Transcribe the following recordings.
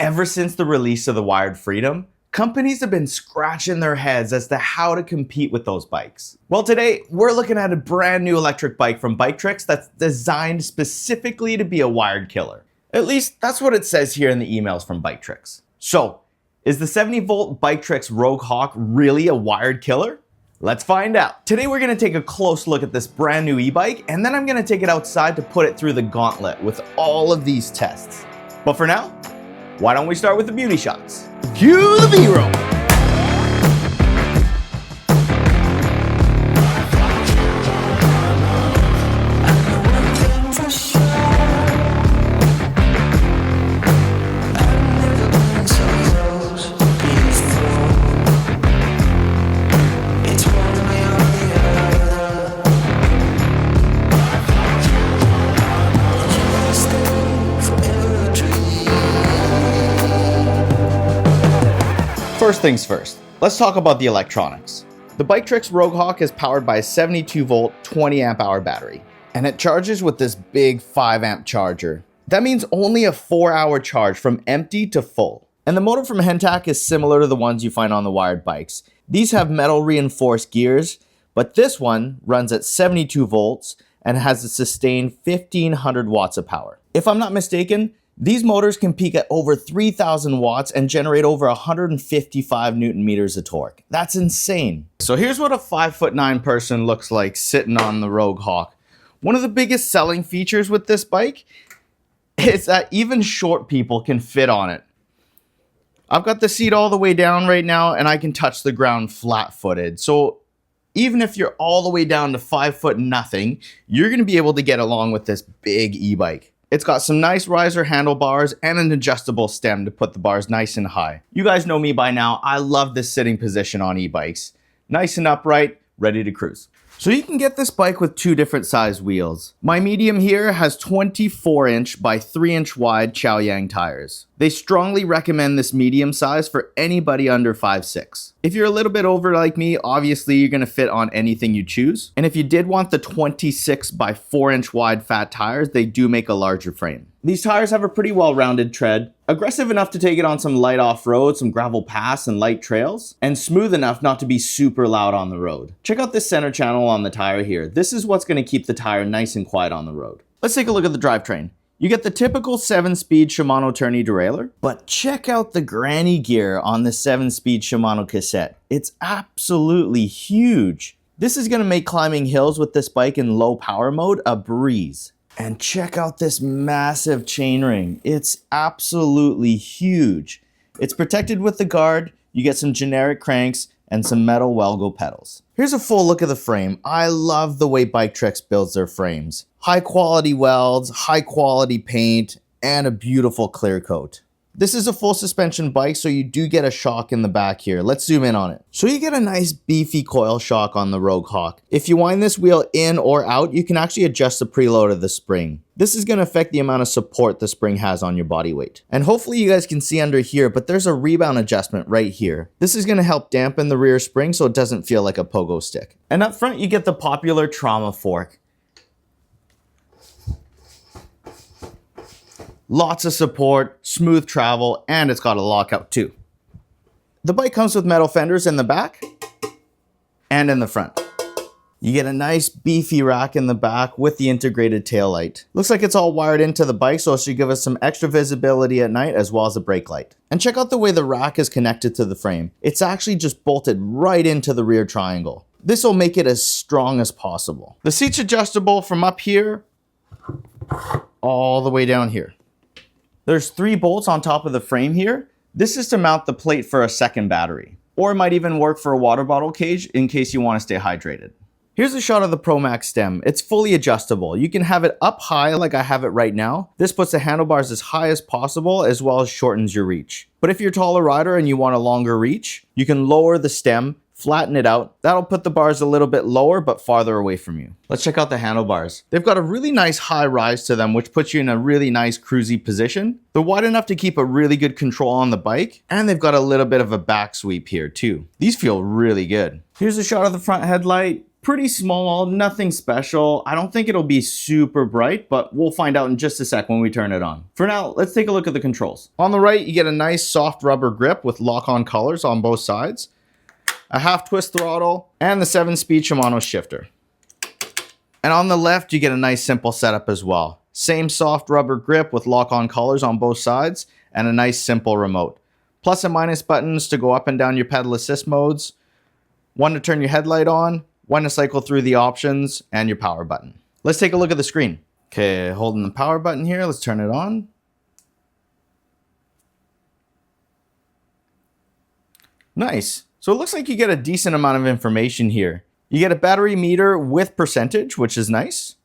Ever since the release of the Wired Freedom, companies have been scratching their heads as to how to compete with those bikes. Well, today we're looking at a brand new electric bike from Biktrix that's designed specifically to be a wired killer. At least that's what it says here in the emails from Biktrix. So, is the 70-volt Biktrix Rogue Hawk really a wired killer? Let's find out. Today we're going to take a close look at this brand new e-bike, and then I'm going to take it outside to put it through the gauntlet with all of these tests. But for now, why don't we start with the beauty shots? Cue the B-roll! First things first, let's talk about the electronics. The Biktrix Rogue Hawk is powered by a 72-volt, 20-amp-hour battery, and it charges with this big 5-amp charger. That means only a 4-hour charge from empty to full. And the motor from Hentak is similar to the ones you find on the wired bikes. These have metal reinforced gears, but this one runs at 72 volts and has a sustained 1500 watts of power. If I'm not mistaken, these motors can peak at over 3,000 watts and generate over 155 Newton meters of torque. That's insane. So here's what a 5'9" person looks like sitting on the Rogue Hawk. One of the biggest selling features with this bike is that even short people can fit on it. I've got the seat all the way down right now and I can touch the ground flat-footed. So even if you're all the way down to 5'0", you're gonna be able to get along with this big e-bike. It's got some nice riser handlebars and an adjustable stem to put the bars nice and high. You guys know me by now, I love this sitting position on e-bikes. Nice and upright, ready to cruise. So you can get this bike with two different size wheels. My medium here has 24-inch by 3-inch wide Chaoyang tires. They strongly recommend this medium size for anybody under 5'6". If you're a little bit over like me, obviously you're gonna fit on anything you choose. And if you did want the 26 by 4-inch wide fat tires, they do make a larger frame. These tires have a pretty well-rounded tread, aggressive enough to take it on some light off-road, some gravel paths and light trails, and smooth enough not to be super loud on the road. Check out this center channel on the tire here. This is what's gonna keep the tire nice and quiet on the road. Let's take a look at the drivetrain. You get the typical 7-speed Shimano tourney derailleur, but check out the granny gear on the 7-speed Shimano cassette. It's absolutely huge. This is gonna make climbing hills with this bike in low power mode a breeze. And check out this massive chainring. It's absolutely huge. It's protected with the guard. You get some generic cranks and some metal Welgo pedals. Here's a full look of the frame. I love the way Biktrix builds their frames. High quality welds, high quality paint, and a beautiful clear coat. This is a full suspension bike, so you do get a shock in the back here. Let's zoom in on it. So you get a nice beefy coil shock on the Rogue Hawk. If you wind this wheel in or out, you can actually adjust the preload of the spring. This is gonna affect the amount of support the spring has on your body weight. And hopefully you guys can see under here, but there's a rebound adjustment right here. This is gonna help dampen the rear spring so it doesn't feel like a pogo stick. And up front, you get the popular trauma fork. Lots of support, smooth travel, and it's got a lockout too. The bike comes with metal fenders in the back and in the front. You get a nice beefy rack in the back with the integrated taillight. Looks like it's all wired into the bike, so it should give us some extra visibility at night as well as a brake light. And check out the way the rack is connected to the frame. It's actually just bolted right into the rear triangle. This will make it as strong as possible. The seat's adjustable from up here all the way down here. There's 3 bolts on top of the frame here. This is to mount the plate for a second battery, or it might even work for a water bottle cage in case you want to stay hydrated. Here's a shot of the Pro Max stem. It's fully adjustable. You can have it up high like I have it right now. This puts the handlebars as high as possible as well as shortens your reach. But if you're a taller rider and you want a longer reach, you can lower the stem, flatten it out. That'll put the bars a little bit lower but farther away from you. Let's check out the handlebars. They've got a really nice high rise to them, which puts you in a really nice cruisy position. They're wide enough to keep a really good control on the bike, and they've got a little bit of a back sweep here too. These feel really good. Here's a shot of the front headlight. Pretty small, nothing special. I don't think it'll be super bright, but we'll find out in just a sec when we turn it on. For now, let's take a look at the controls. On the right, you get a nice soft rubber grip with lock-on colors on both sides, a half-twist throttle, and the 7-speed Shimano shifter. And on the left, you get a nice simple setup as well. Same soft rubber grip with lock-on colors on both sides, and a nice simple remote. Plus and minus buttons to go up and down your pedal assist modes, one to turn your headlight on, one to cycle through the options, and your power button. Let's take a look at the screen. Okay, holding the power button here, let's turn it on. Nice. So it looks like you get a decent amount of information here. You get a battery meter with percentage, which is nice.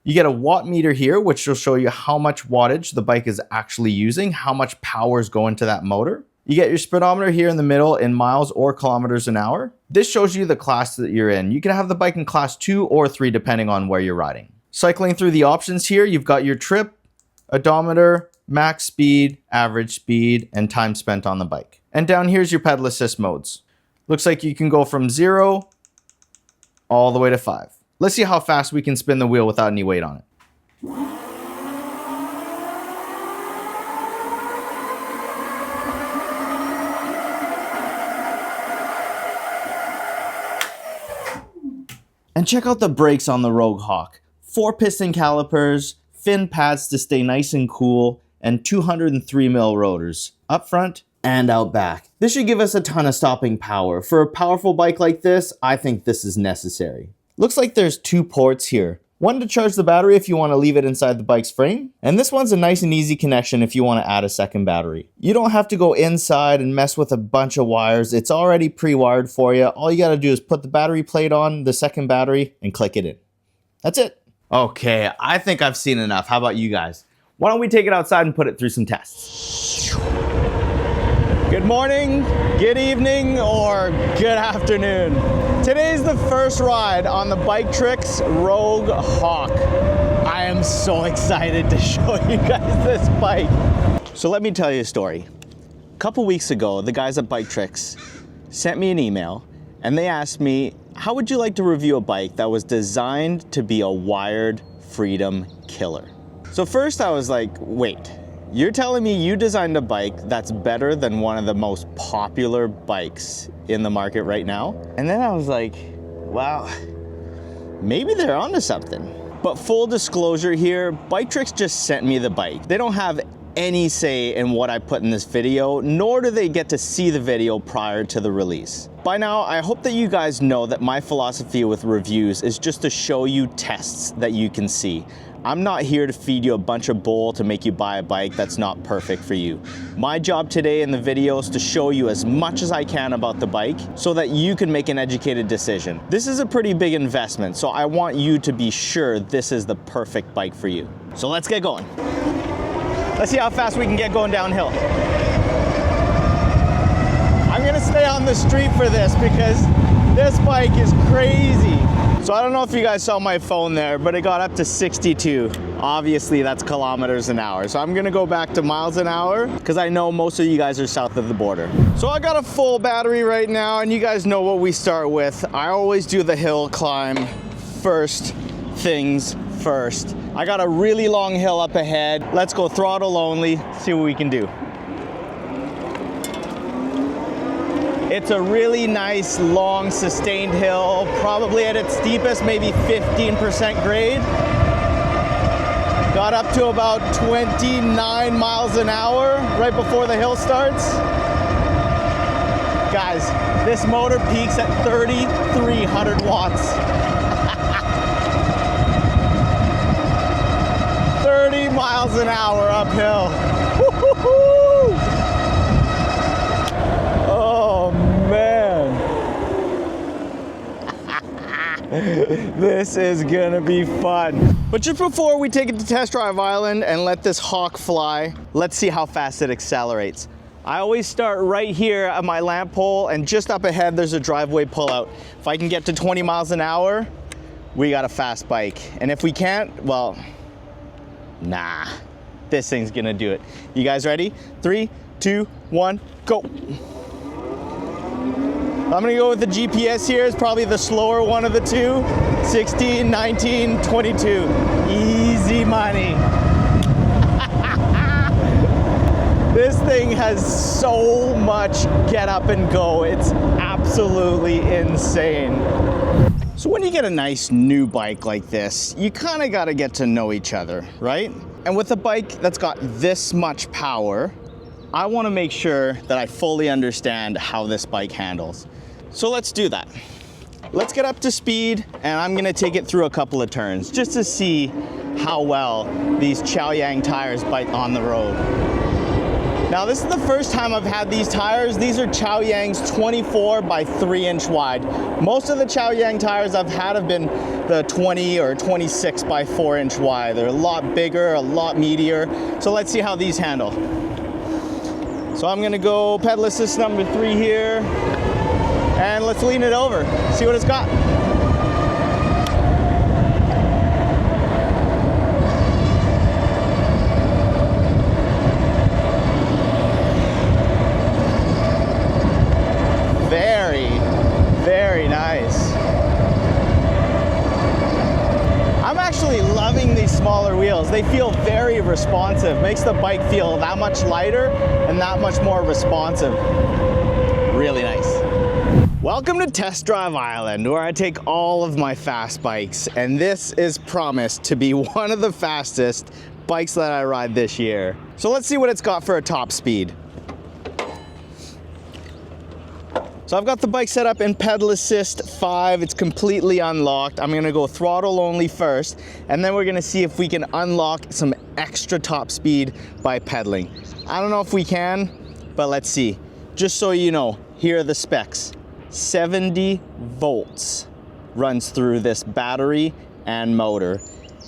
You get a watt meter here, which will show you how much wattage the bike is actually using, how much power is going to that motor. You get your speedometer here in the middle in miles or kilometers an hour. This shows you the class that you're in. You can have the bike in class 2 or 3 depending on where you're riding. Cycling through the options here, you've got your trip, odometer, max speed, average speed, and time spent on the bike. And down here's your pedal assist modes. Looks like you can go from 0 all the way to 5. Let's see how fast we can spin the wheel without any weight on it. And check out the brakes on the Rogue Hawk. 4-piston calipers, fin pads to stay nice and cool, and 203mm rotors, up front and out back. This should give us a ton of stopping power. For a powerful bike like this, I think this is necessary. Looks like there's 2 ports here. One to charge the battery if you want to leave it inside the bike's frame, and this one's a nice and easy connection if you want to add a second battery. You don't have to go inside and mess with a bunch of wires. It's already pre-wired for you. All you got to do is put the battery plate on the second battery and click it in. That's it. Okay, I think I've seen enough. How about you guys? Why don't we take it outside and put it through some tests? Good morning, good evening, or good afternoon. Today's the first ride on the Biktrix Rogue Hawk. I am so excited to show you guys this bike. So let me tell you a story. A couple weeks ago, the guys at Biktrix sent me an email and they asked me, how would you like to review a bike that was designed to be a wired freedom killer? So first I was like, wait. You're telling me you designed a bike that's better than one of the most popular bikes in the market right now? And then I was like, wow, maybe they're onto something. But full disclosure here, Biktrix just sent me the bike. They don't have any say in what I put in this video, nor do they get to see the video prior to the release. By now, I hope that you guys know that my philosophy with reviews is just to show you tests that you can see. I'm not here to feed you a bunch of bull to make you buy a bike that's not perfect for you. My job today in the video is to show you as much as I can about the bike so that you can make an educated decision. This is a pretty big investment, so I want you to be sure this is the perfect bike for you. So let's get going. Let's see how fast we can get going downhill. I'm gonna stay on the street for this because this bike is crazy. So I don't know if you guys saw my phone there, but it got up to 62. Obviously that's kilometers an hour. So I'm gonna go back to miles an hour because I know most of you guys are south of the border. So I got a full battery right now and you guys know what we start with. I always do the hill climb first things first. I got a really long hill up ahead. Let's go throttle only, see what we can do. It's a really nice, long, sustained hill, probably at its steepest, maybe 15% grade. Got up to about 29 miles an hour right before the hill starts. Guys, this motor peaks at 3,300 watts. 30 miles an hour uphill. Woo-hoo-hoo! Oh man. This is gonna be fun. But just before we take it to Test Drive Island and let this hawk fly, let's see how fast it accelerates. I always start right here at my lamp pole, and just up ahead there's a driveway pullout. If I can get to 20 miles an hour, we got a fast bike. And if we can't, well, nah, this thing's gonna do it. You guys ready? 3, 2, 1, go. I'm gonna go with the GPS here. It's probably the slower one of the two. 16, 19, 22. Easy money. This thing has so much get up and go. It's absolutely insane. So when you get a nice new bike like this, you kind of got to get to know each other, right? And with a bike that's got this much power, I want to make sure that I fully understand how this bike handles. So let's do that. Let's get up to speed, and I'm going to take it through a couple of turns just to see how well these Chaoyang tires bite on the road. Now, this is the first time I've had these tires. These are Chaoyang's 24 by 3 inch wide. Most of the Chaoyang tires I've had have been the 20 or 26 by 4 inch wide. They're a lot bigger, a lot meatier. So let's see how these handle. So I'm gonna go pedal assist number 3 here, and let's lean it over, see what it's got. Very nice. I'm actually loving these smaller wheels. They feel very responsive. Makes the bike feel that much lighter and that much more responsive. Really nice. Welcome to Test Drive Island, where I take all of my fast bikes, and this is promised to be one of the fastest bikes that I ride this year. So let's see what it's got for a top speed. So I've got the bike set up in pedal assist 5. It's completely unlocked. I'm gonna go throttle only first, and then we're gonna see if we can unlock some extra top speed by pedaling. I don't know if we can, but let's see. Just so you know, here are the specs. 70 volts runs through this battery and motor.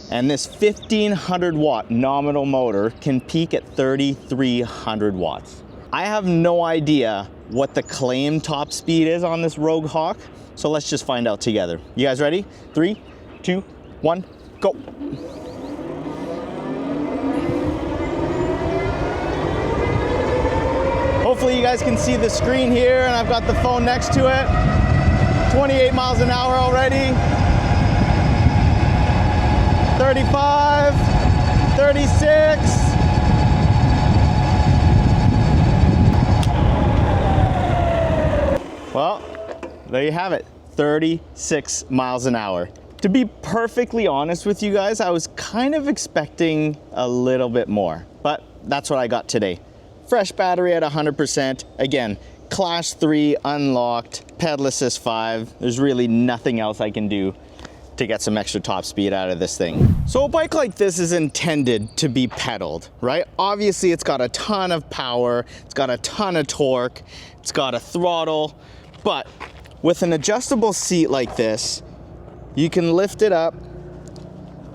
And this 1500 watt nominal motor can peak at 3300 watts. I have no idea what the claimed top speed is on this Rogue Hawk, so let's just find out together. You guys ready? 3, 2, 1, go. Hopefully you guys can see the screen here, and I've got the phone next to it. 28 miles an hour already. 35, 36. Well, there you have it, 36 miles an hour. To be perfectly honest with you guys, I was kind of expecting a little bit more, but that's what I got today. Fresh battery at 100%. Again, Class 3 unlocked, pedal assist 5. There's really nothing else I can do to get some extra top speed out of this thing. So a bike like this is intended to be pedaled, right? Obviously it's got a ton of power, it's got a ton of torque, it's got a throttle, but with an adjustable seat like this, you can lift it up,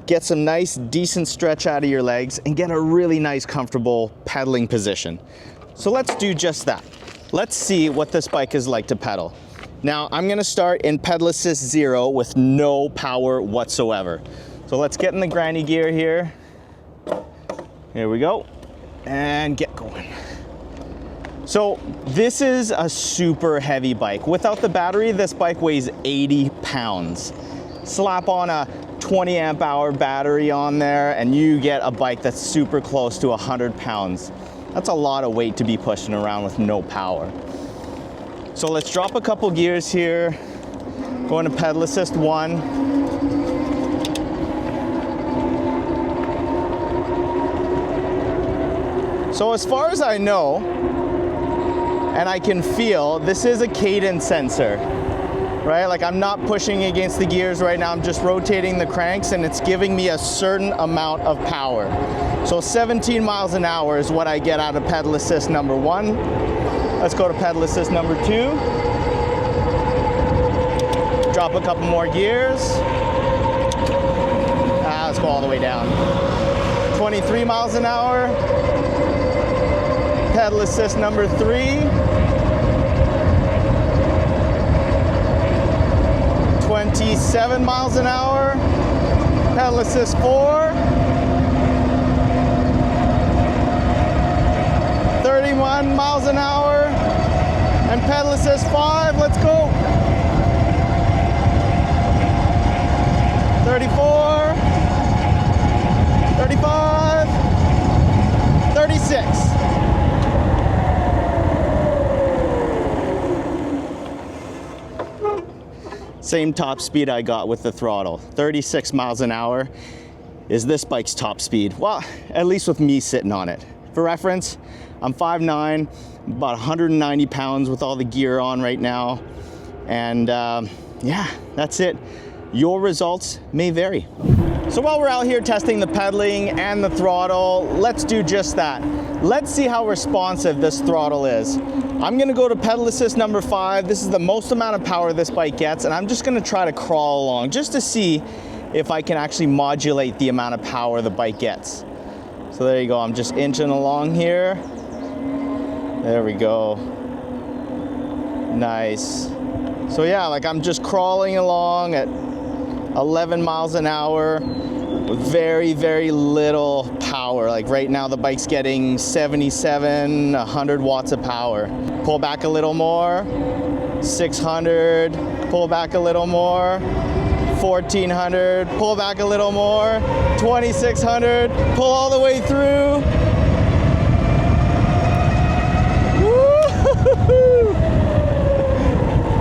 get some nice decent stretch out of your legs, and get a really nice comfortable pedaling position. So let's do just that. Let's see what this bike is like to pedal. Now I'm gonna start in pedal assist 0 with no power whatsoever. So let's get in the granny gear here. Here we go, and get going. So this is a super heavy bike. Without the battery, this bike weighs 80 pounds. Slap on a 20 amp hour battery on there and you get a bike that's super close to 100 pounds. That's a lot of weight to be pushing around with no power. So let's drop a couple gears here. Going to pedal assist 1. So as far as I know, and I can feel, this is a cadence sensor, right? Like I'm not pushing against the gears right now, I'm just rotating the cranks and it's giving me a certain amount of power. So 17 miles an hour is what I get out of pedal assist number 1. Let's go to pedal assist number 2. Drop a couple more gears. Let's go all the way down. 23 miles an hour. Pedal assist number 3. 27 miles an hour. Pedal assist 4. 31 miles an hour. And pedal assist 5, let's go. 34, 35, 36. Same top speed I got with the throttle. 36 miles an hour is this bike's top speed. Well, at least with me sitting on it. For reference, I'm 5'9", about 190 pounds with all the gear on right now. And yeah, that's it. Your results may vary. So while we're out here testing the pedaling and the throttle, let's do just that. Let's see how responsive this throttle is. I'm gonna go to pedal assist number 5. This is the most amount of power this bike gets, and I'm just gonna try to crawl along just to see if I can actually modulate the amount of power the bike gets. So there you go, I'm just inching along here. There we go. Nice. So yeah, like I'm just crawling along at 11 miles an hour with very, very little power. Like right now the bike's getting 77, 100 watts of power. Pull back a little more, 600, pull back a little more, 1400, pull back a little more, 2600, pull all the way through.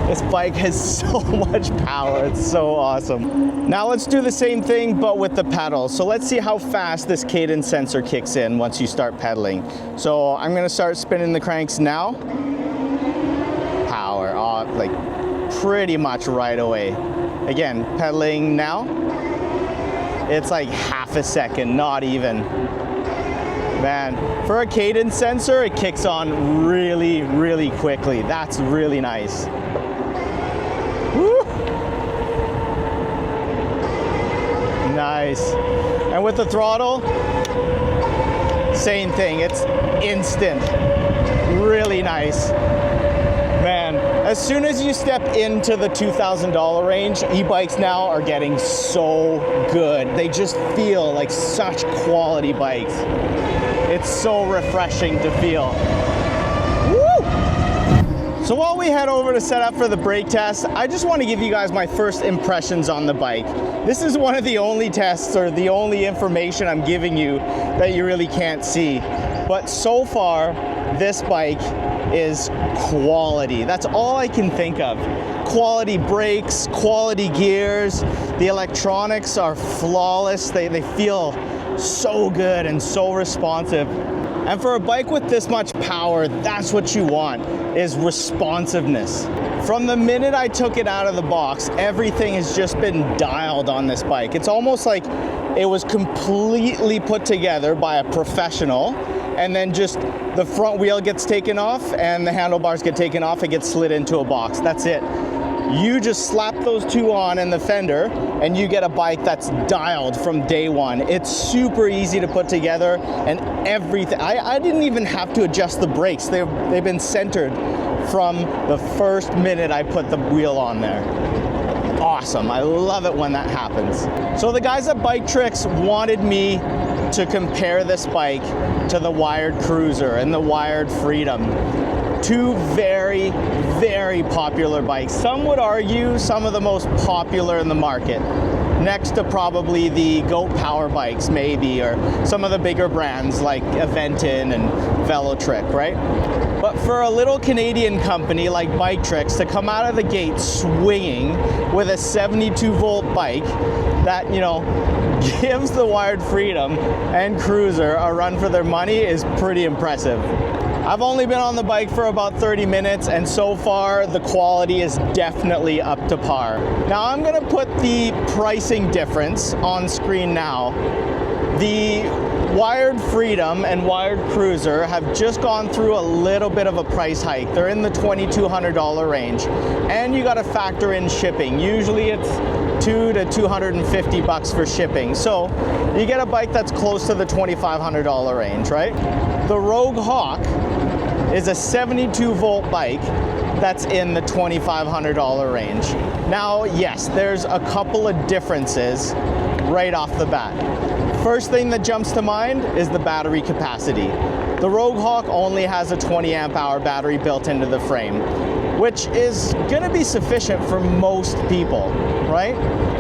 This bike has so much power, it's so awesome. Now let's do the same thing, but with the pedals. So let's see how fast this cadence sensor kicks in once you start pedaling. So I'm gonna start spinning the cranks now. Power, like pretty much right away. Again, pedaling now. It's like half a second, not even. Man, for a cadence sensor, it kicks on really, really quickly. That's really nice. Woo! Nice. And with the throttle, same thing. It's instant. Really nice. Man, as soon as you step into the $2,000 range, e-bikes now are getting so good. They just feel like such quality bikes. It's so refreshing to feel. Woo! So while we head over to set up for the brake test, I just want to give you guys my first impressions on the bike. This is one of the only tests or the only information I'm giving you that you really can't see. But so far, this bike is quality. That's all I can think of. Quality brakes, quality gears. The electronics are flawless. They feel so good and so responsive. And for a bike with this much power, that's what you want, is responsiveness. From the minute I took it out of the box, everything has just been dialed on this bike. It's almost like it was completely put together by a professional, and then just the front wheel gets taken off and the handlebars get taken off, it gets slid into a box. That's it. You just slap those two on in the fender and you get a bike that's dialed from day one. It's super easy to put together, and everything. I didn't even have to adjust the brakes. They've been centered from the first minute I put the wheel on there. Awesome. I love it when that happens. So the guys at Biktrix wanted me to compare this bike to the Wired Cruiser and the Wired Freedom. Two very, very popular bikes. Some would argue some of the most popular in the market, next to probably the Goat Power bikes maybe, or some of the bigger brands like Aventon and Velotric, right? But for a little Canadian company like Biktrix to come out of the gate swinging with a 72 volt bike that, you know, gives the Wired Freedom and Cruiser a run for their money is pretty impressive. I've only been on the bike for about 30 minutes, and so far the quality is definitely up to par. Now I'm gonna put the pricing difference on screen now. The Wired Freedom and Wired Cruiser have just gone through a little bit of a price hike. They're in the $2,200 range, and you gotta factor in shipping. Usually it's $200 to $250 for shipping. So you get a bike that's close to the $2,500 range, right? The Rogue Hawk is a 72 volt bike that's in the $2,500 range. Now, yes, there's a couple of differences right off the bat. First thing that jumps to mind is the battery capacity. The Rogue Hawk only has a 20 amp hour battery built into the frame, which is gonna be sufficient for most people, right?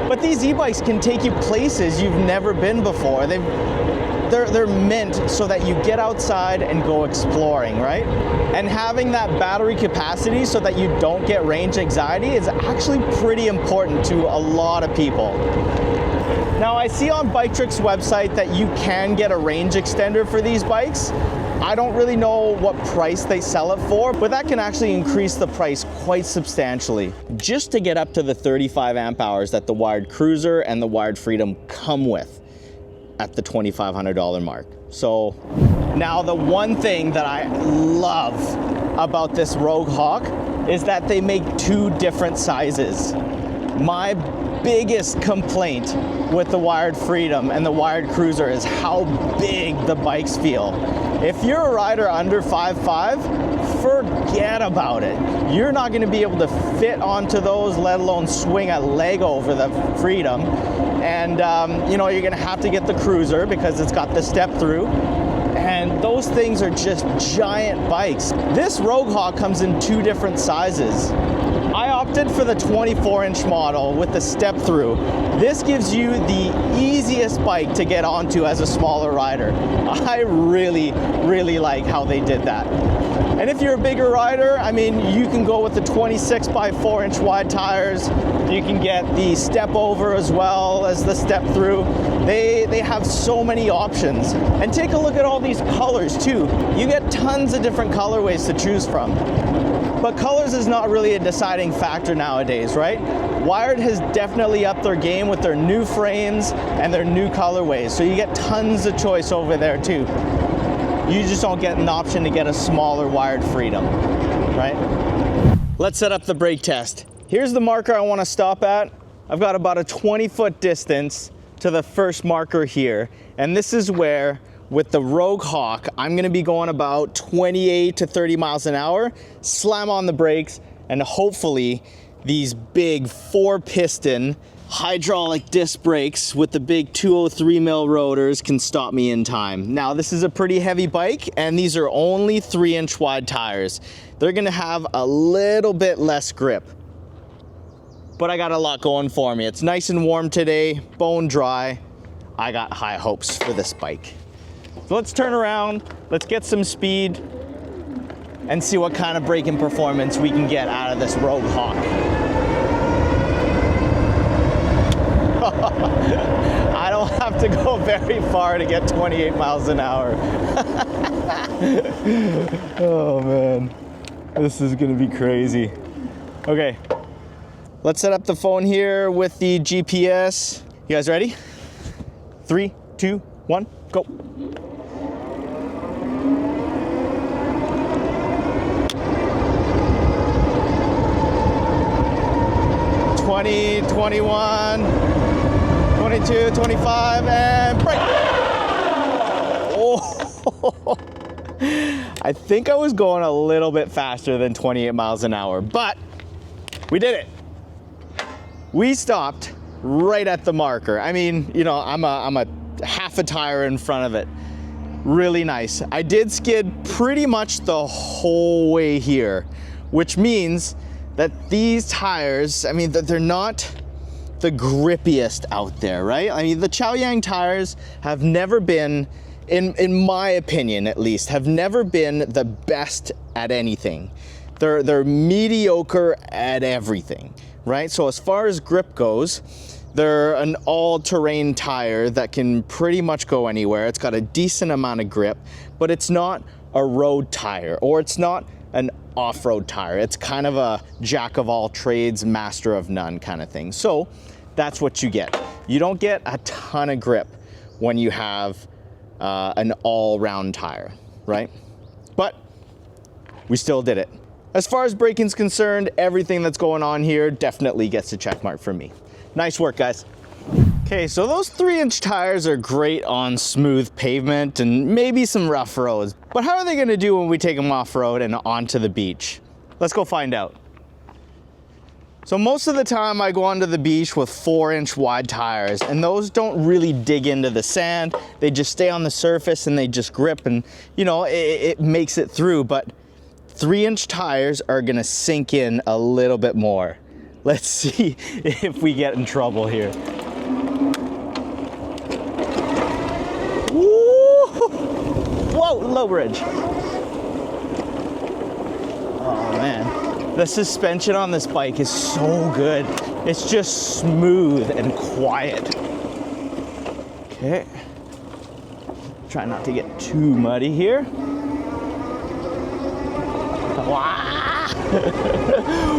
But these e-bikes can take you places you've never been before. They're meant so that you get outside and go exploring, right? And having that battery capacity so that you don't get range anxiety is actually pretty important to a lot of people. Now, I see on Biktrix website that you can get a range extender for these bikes. I don't really know what price they sell it for, but that can actually increase the price quite substantially just to get up to the 35 amp hours that the Wired Cruiser and the Wired Freedom come with at the $2,500 mark. So now the one thing that I love about this Rogue Hawk is that they make two different sizes. My biggest complaint with the Wired Freedom and the Wired Cruiser is how big the bikes feel. If you're a rider under 5'5", forget about it. You're not going to be able to fit onto those, let alone swing a leg over the Freedom. And you know, you're going to have to get the Cruiser because it's got the step through. And those things are just giant bikes. This Rogue Hawk comes in two different sizes. I opted for the 24-inch model with the step through. This gives you the easiest bike to get onto as a smaller rider. I really, really like how they did that. And if you're a bigger rider, I mean, you can go with the 26 by 4-inch wide tires. You can get the step over as well as the step through. They have so many options. And take a look at all these colors too. You get tons of different colorways to choose from. But colors is not really a deciding factor nowadays, right? Wired has definitely upped their game with their new frames and their new colorways. So you get tons of choice over there too. You just don't get an option to get a smaller Wired Freedom, right? Let's set up the brake test. Here's the marker I want to stop at. I've got about a 20-foot distance to the first marker here. And this is where, with the Rogue Hawk, I'm gonna be going about 28 to 30 miles an hour, slam on the brakes, and hopefully these big 4-piston hydraulic disc brakes with the big 203 mil rotors can stop me in time. Now, this is a pretty heavy bike, and these are only 3-inch wide tires. They're gonna have a little bit less grip, but I got a lot going for me. It's nice and warm today, bone dry. I got high hopes for this bike. So let's turn around, let's get some speed, and see what kind of braking performance we can get out of this Rogue Hawk. I don't have to go very far to get 28 miles an hour. Oh man, this is gonna be crazy. Okay, let's set up the phone here with the GPS. You guys ready? 3, 2, 1, go. 20, 21, 22, 25, and brake. Oh, I think I was going a little bit faster than 28 miles an hour, but we did it. We stopped right at the marker. I mean, you know, I'm a half a tire in front of it. Really nice. I did skid pretty much the whole way here, which means that these tires, I mean, they're not the grippiest out there, right? I mean, the Chaoyang tires have never been, in my opinion at least, have never been the best at anything. They're mediocre at everything, right? So as far as grip goes, they're an all-terrain tire that can pretty much go anywhere. It's got a decent amount of grip, but it's not a road tire, or it's not an off-road tire. It's kind of a jack of all trades, master of none kind of thing. So that's what you get. You don't get a ton of grip when you have an all-round tire, right? But we still did it. As far as braking's concerned, everything that's going on here definitely gets a check mark from me. Nice work, guys. Okay, so those 3-inch tires are great on smooth pavement and maybe some rough roads, but how are they gonna do when we take them off-road and onto the beach? Let's go find out. So most of the time I go onto the beach with 4-inch wide tires, and those don't really dig into the sand. They just stay on the surface and they just grip, and you know, it makes it through. But 3-inch tires are gonna sink in a little bit more. Let's see if we get in trouble here. Woo! Whoa, low bridge. Oh man. The suspension on this bike is so good. It's just smooth and quiet. Okay. Try not to get too muddy here. Wow.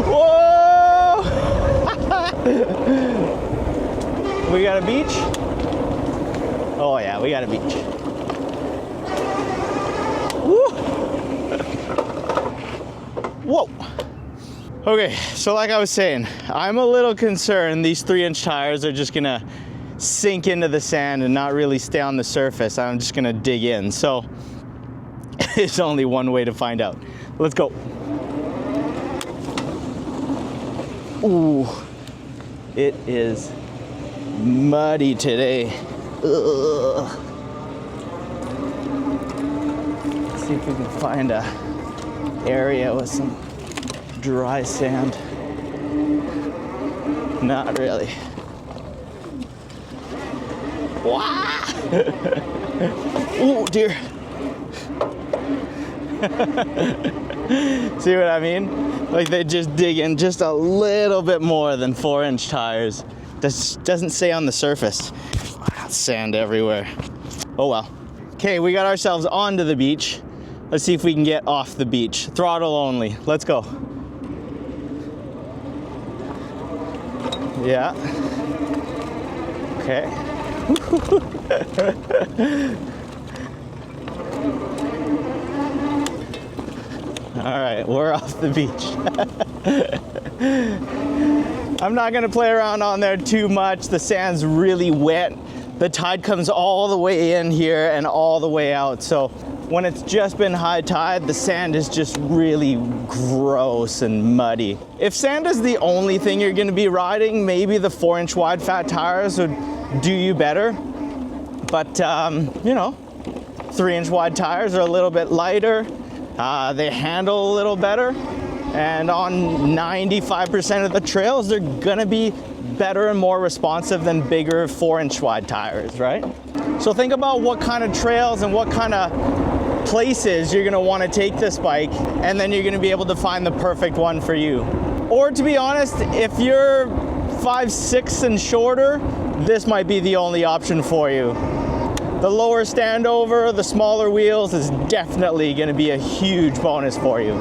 Whoa! We got a beach? Oh yeah, we got a beach. Woo! Whoa! Okay, so like I was saying, I'm a little concerned these 3-inch tires are just gonna sink into the sand and not really stay on the surface. I'm just gonna dig in. So it's only one way to find out. Let's go. Ooh, it is muddy today. Ugh. Let's see if we can find a area with some dry sand. Not really. Wow! Oh dear. See what I mean? Like they just dig in just a little bit more than 4-inch tires. This doesn't stay on the surface. Sand everywhere. Oh well. Okay, we got ourselves onto the beach. Let's see if we can get off the beach. Throttle only. Let's go. Yeah. Okay. All right, we're off the beach. I'm not gonna play around on there too much. The sand's really wet. The tide comes all the way in here and all the way out. So when it's just been high tide, the sand is just really gross and muddy. If sand is the only thing you're gonna be riding, maybe the 4-inch wide fat tires would do you better. But you know, 3-inch wide tires are a little bit lighter. They handle a little better. And on 95% of the trails, they're gonna be better and more responsive than bigger 4-inch wide tires, right? So think about what kind of trails and what kind of places you're gonna wanna take this bike, and then you're gonna be able to find the perfect one for you. Or to be honest, if you're 5'6" and shorter, this might be the only option for you. The lower standover, the smaller wheels is definitely gonna be a huge bonus for you.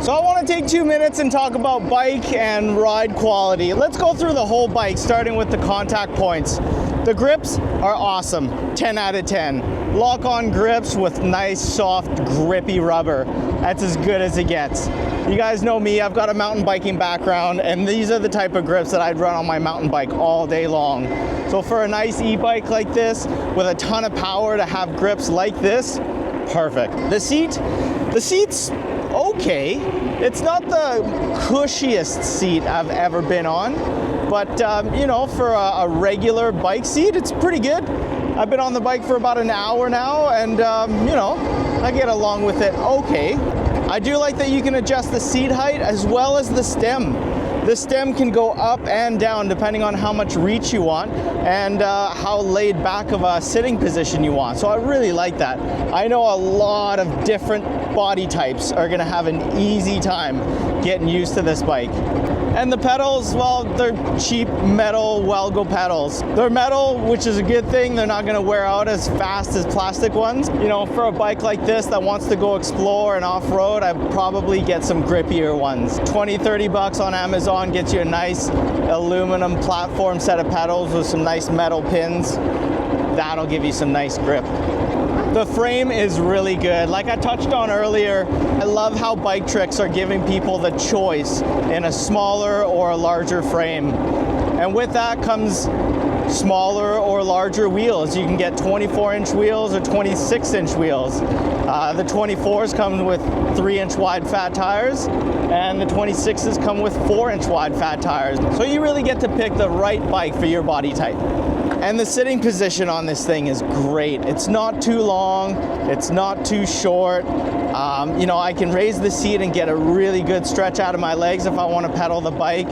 So I want to take 2 minutes and talk about bike and ride quality. Let's go through the whole bike, starting with the contact points. The grips are awesome, 10 out of 10. Lock-on grips with nice, soft, grippy rubber. That's as good as it gets. You guys know me, I've got a mountain biking background, and these are the type of grips that I'd run on my mountain bike all day long. So for a nice e-bike like this, with a ton of power to have grips like this, perfect. The seat's okay. It's not the cushiest seat I've ever been on, but you know, for a regular bike seat, it's pretty good. I've been on the bike for about an hour now, and you know, I get along with it okay. I do like that you can adjust the seat height as well as the stem. The stem can go up and down depending on how much reach you want and how laid back of a sitting position you want. So I really like that. I know a lot of different body types are gonna have an easy time getting used to this bike. And the pedals, well, they're cheap metal Welgo pedals. They're metal, which is a good thing. They're not gonna wear out as fast as plastic ones. You know, for a bike like this that wants to go explore and off-road, I'd probably get some grippier ones. 20, 30 bucks on Amazon gets you a nice aluminum platform set of pedals with some nice metal pins. That'll give you some nice grip. The frame is really good. Like I touched on earlier, I love how Biktrix are giving people the choice in a smaller or a larger frame. And with that comes smaller or larger wheels. You can get 24-inch wheels or 26-inch wheels. The 24s come with 3-inch wide fat tires, and the 26s come with 4-inch wide fat tires. So you really get to pick the right bike for your body type. And the sitting position on this thing is great. It's not too long, it's not too short. You know, I can raise the seat and get a really good stretch out of my legs if I want to pedal the bike.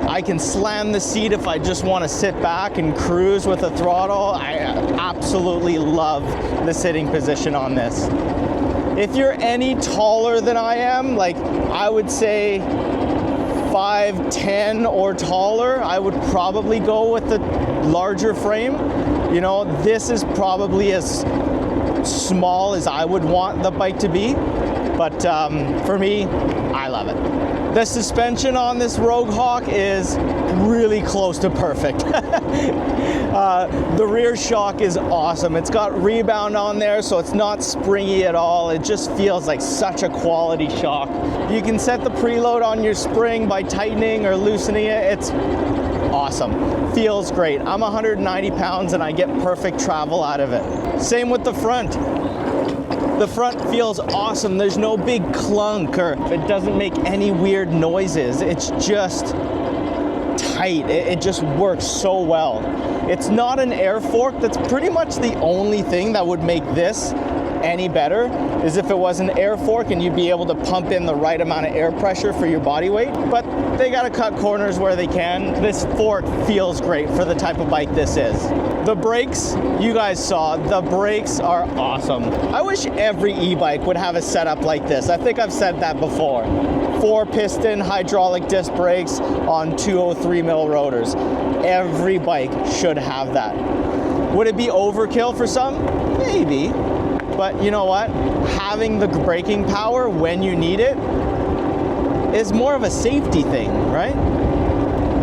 I can slam the seat if I just want to sit back and cruise with the throttle. I absolutely love the sitting position on this. If you're any taller than I am, like I would say 5'10" or taller, I would probably go with the larger frame. You know, this is probably as small as I would want the bike to be, but for me, I love it. The suspension on this Rogue Hawk is really close to perfect. The rear shock is awesome. It's got rebound on there, so it's not springy at all. It just feels like such a quality shock. You can set the preload on your spring by tightening or loosening it. It's awesome. Feels great. I'm 190 pounds and I get perfect travel out of it. Same with the front. The front feels awesome. There's no big clunk, or it doesn't make any weird noises. It's just tight. It just works so well. It's not an air fork. That's pretty much the only thing that would make this any better, is if it was an air fork and you'd be able to pump in the right amount of air pressure for your body weight. But they gotta cut corners where they can. This fork feels great for the type of bike this is. The brakes, you guys saw, the brakes are awesome. I wish every e-bike would have a setup like this. I think I've said that before. 4-piston hydraulic disc brakes on 203mm rotors. Every bike should have that. Would it be overkill for some? Maybe. But you know what? Having the braking power when you need it is more of a safety thing, right?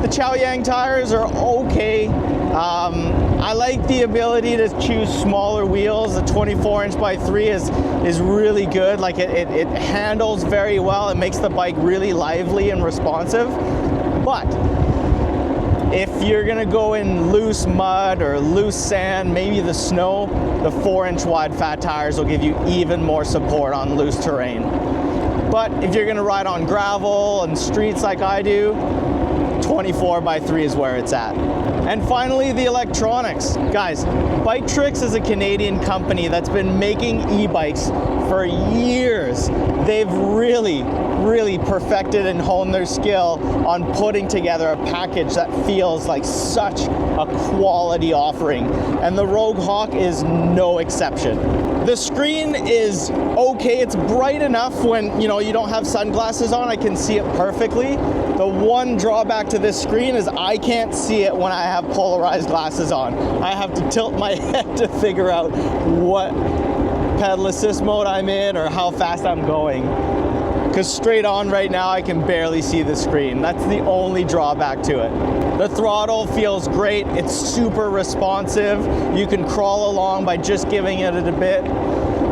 The Chaoyang tires are okay. I like the ability to choose smaller wheels. The 24-inch by 3 is really good. Like it handles very well. It makes the bike really lively and responsive. But if you're gonna go in loose mud or loose sand, maybe the snow, the 4-inch wide fat tires will give you even more support on loose terrain. But if you're gonna ride on gravel and streets like I do, 24 by 3 is where it's at. And finally, the electronics. Guys, Biktrix is a Canadian company that's been making e-bikes for years. They've really perfected and honed their skill on putting together a package that feels like such a quality offering. And the Rogue Hawk is no exception. The screen is okay. It's bright enough when you don't have sunglasses on. I can see it perfectly. The one drawback to this screen is I can't see it when I have polarized glasses on. I have to tilt my head to figure out what pedal assist mode I'm in or how fast I'm going. Because straight on right now I can barely see the screen. That's the only drawback to it. The throttle feels great. It's super responsive. You can crawl along by just giving it a bit.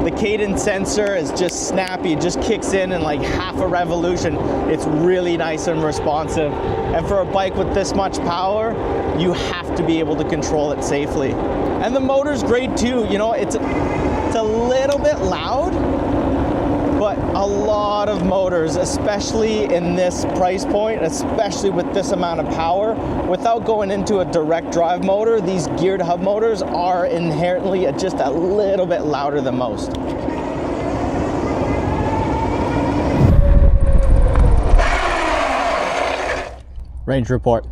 The cadence sensor is just snappy. It just kicks in like half a revolution. It's really nice and responsive. And for a bike with this much power, you have to be able to control it safely. And the motor's great too. It's a little bit loud, but a lot of motors, especially in this price point, especially with this amount of power, without going into a direct drive motor, these geared hub motors are inherently just a little bit louder than most. Range report.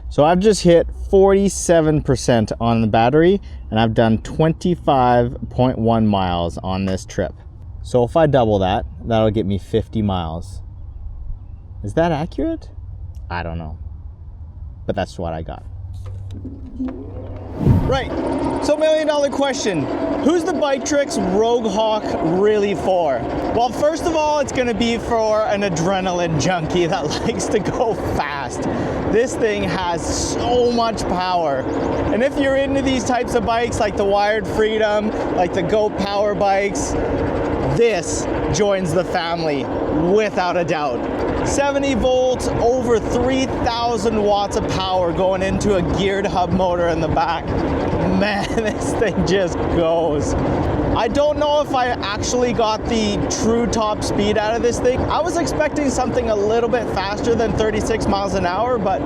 So I've just hit 47% on the battery, and I've done 25.1 miles on this trip. So if I double that, that'll get me 50 miles. Is that accurate? I don't know. But that's what I got. Right, so $1 million question. Who's the Biktrix Rogue Hawk really for? Well, first of all, it's gonna be for an adrenaline junkie that likes to go fast. This thing has so much power. And if you're into these types of bikes, like the Wired Freedom, like the Go Power bikes, this joins the family without a doubt. 70 volts, over 3,000 watts of power going into a geared hub motor in the back. Man, this thing just goes. I don't know if I actually got the true top speed out of this thing. I was expecting something a little bit faster than 36 miles an hour, but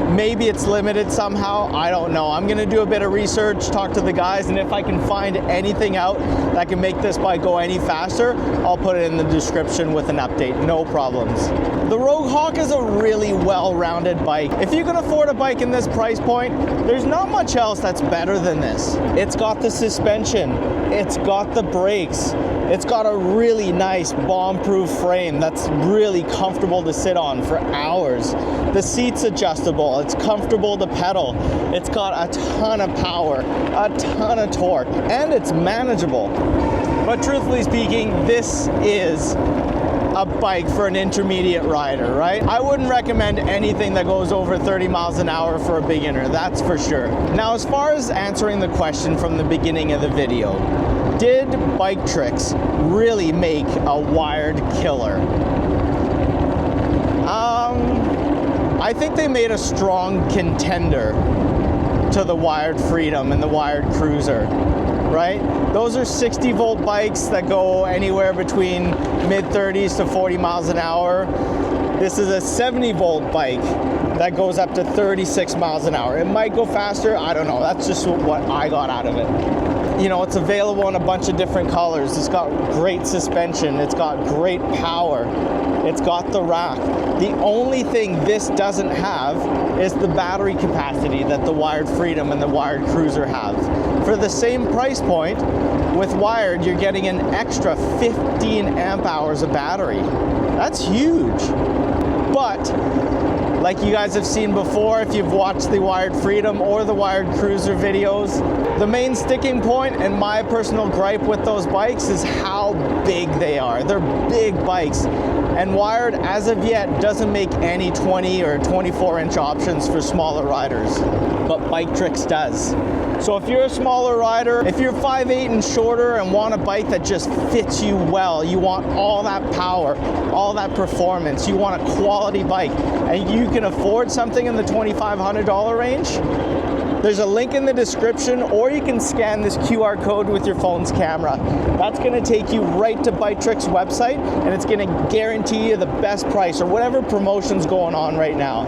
maybe it's limited somehow. I don't know. I'm gonna do a bit of research, talk to the guys, and if I can find anything out that can make this bike go any faster, I'll put it in the description with an update, no problems. The Rogue Hawk is a really well-rounded bike. If you can afford a bike in this price point, there's not much else that's better than this. It's got the suspension, it's got the brakes, it's got a really nice bomb-proof frame that's really comfortable to sit on for hours. The seat's adjustable, it's comfortable to pedal, it's got a ton of power, a ton of torque, and it's manageable. But truthfully speaking, this is a bike for an intermediate rider, right? I wouldn't recommend anything that goes over 30 miles an hour for a beginner, that's for sure. Now, as far as answering the question from the beginning of the video, did Biktrix really make a wired killer? I think they made a strong contender to the Wired Freedom and the Wired Cruiser, right? Those are 60 volt bikes that go anywhere between mid 30s to 40 miles an hour. This is a 70 volt bike that goes up to 36 miles an hour. It might go faster, I don't know. That's just what I got out of it. You know, it's available in a bunch of different colors. It's got great suspension. It's got great power. It's got the rack. The only thing this doesn't have is the battery capacity that the Wired Freedom and the Wired Cruiser have. For the same price point, with Wired, you're getting an extra 15 amp hours of battery. That's huge. But like you guys have seen before, if you've watched the Wired Freedom or the Wired Cruiser videos, the main sticking point and my personal gripe with those bikes is how big they are. They're big bikes. And Wired, as of yet, doesn't make any 20 or 24-inch options for smaller riders, but Biktrix does. So if you're a smaller rider, if you're 5'8" and shorter and want a bike that just fits you well, you want all that power, all that performance, you want a quality bike, and you can afford something in the $2,500 range, there's a link in the description, or you can scan this QR code with your phone's camera. That's gonna take you right to Biktrix website, and it's gonna guarantee you the best price or whatever promotion's going on right now.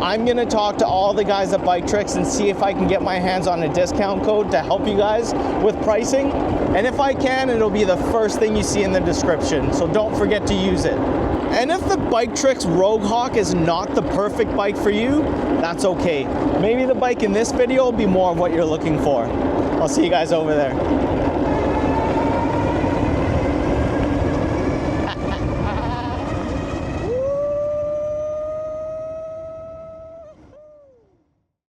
I'm gonna talk to all the guys at Biktrix and see if I can get my hands on a discount code to help you guys with pricing. And if I can, it'll be the first thing you see in the description, so don't forget to use it. And if the Biktrix Rogue Hawk is not the perfect bike for you, that's okay. Maybe the bike in this video will be more of what you're looking for. I'll see you guys over there.